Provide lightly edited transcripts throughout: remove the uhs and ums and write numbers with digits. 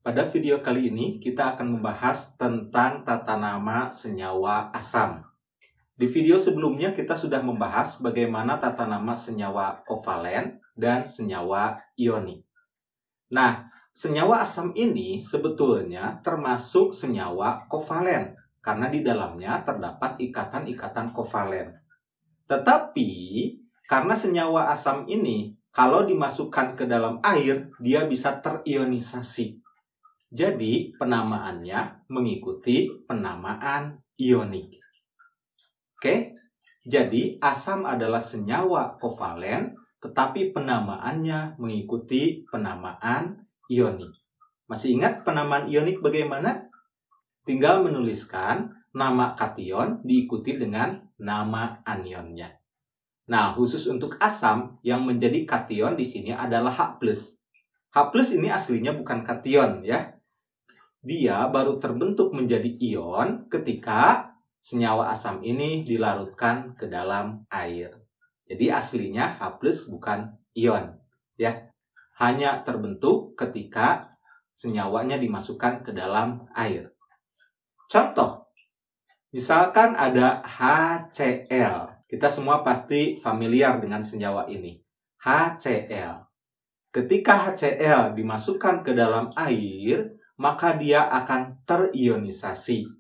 Pada video kali ini kita akan membahas tentang tata nama senyawa asam. Di video sebelumnya kita sudah membahas bagaimana tata nama senyawa kovalen dan senyawa ionik. Nah, senyawa asam ini sebetulnya termasuk senyawa kovalen karena di dalamnya terdapat ikatan-ikatan kovalen. Tetapi karena senyawa asam ini kalau dimasukkan ke dalam air dia bisa terionisasi. Jadi, penamaannya mengikuti penamaan ionik. Oke, jadi asam adalah senyawa kovalen, tetapi penamaannya mengikuti penamaan ionik. Masih ingat penamaan ionik bagaimana? Tinggal menuliskan nama kation diikuti dengan nama anionnya. Nah, khusus untuk asam yang menjadi kation di sini adalah H+. H+ ini aslinya bukan kation ya. Dia baru terbentuk menjadi ion ketika senyawa asam ini dilarutkan ke dalam air. Jadi aslinya H+ bukan ion, ya. Hanya terbentuk ketika senyawanya dimasukkan ke dalam air. Contoh, misalkan ada HCl. Kita semua pasti familiar dengan senyawa ini. HCl. Ketika HCl dimasukkan ke dalam air, maka dia akan terionisasi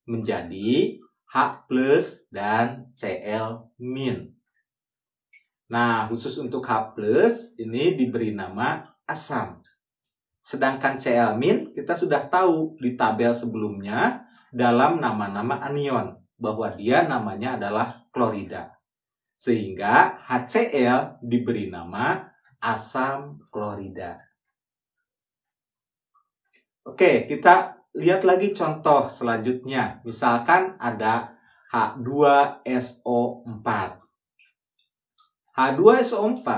menjadi H+ dan Cl-. Nah, khusus untuk H+ ini diberi nama asam. Sedangkan Cl- kita sudah tahu di tabel sebelumnya dalam nama-nama anion bahwa dia namanya adalah klorida. Sehingga HCl diberi nama asam klorida. Oke, kita lihat lagi contoh selanjutnya. Misalkan ada H2SO4. H2SO4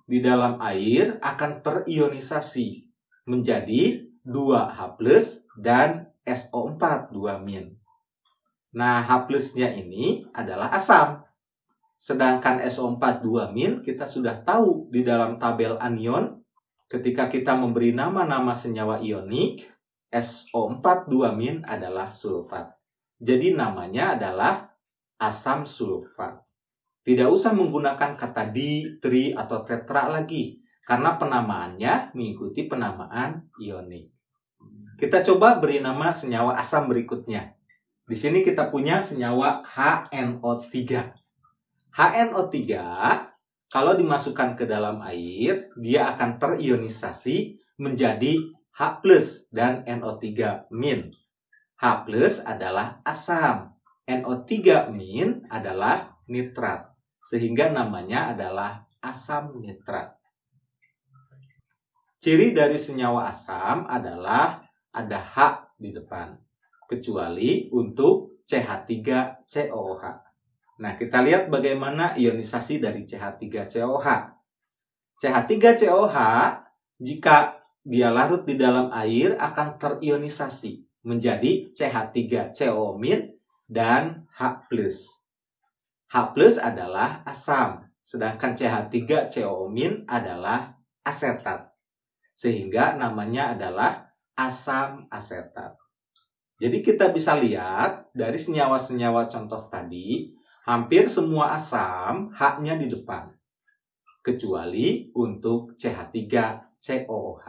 di dalam air akan terionisasi menjadi 2H+ dan SO4, 2-. Nah, H+-nya ini adalah asam. Sedangkan SO4, 2-, kita sudah tahu di dalam tabel anion. Ketika kita memberi nama-nama senyawa ionik, SO4, 2- adalah sulfat. Jadi namanya adalah asam sulfat. Tidak usah menggunakan kata di, tri, atau tetra lagi. Karena penamaannya mengikuti penamaan ionik. Kita coba beri nama senyawa asam berikutnya. Di sini kita punya senyawa HNO3. HNO3 kalau dimasukkan ke dalam air, dia akan terionisasi menjadi H+ dan NO3-. H+ adalah asam, NO3- adalah nitrat, sehingga namanya adalah asam nitrat. Ciri dari senyawa asam adalah ada H di depan, kecuali untuk CH3COOH. Nah, kita lihat bagaimana ionisasi dari CH3COOH. CH3COOH, jika dia larut di dalam air, akan terionisasi menjadi CH3CO- dan H+. H+ adalah asam, sedangkan CH3CO- adalah asetat. Sehingga namanya adalah asam asetat. Jadi kita bisa lihat dari senyawa-senyawa contoh tadi, hampir semua asam H-nya di depan, kecuali untuk CH3COOH.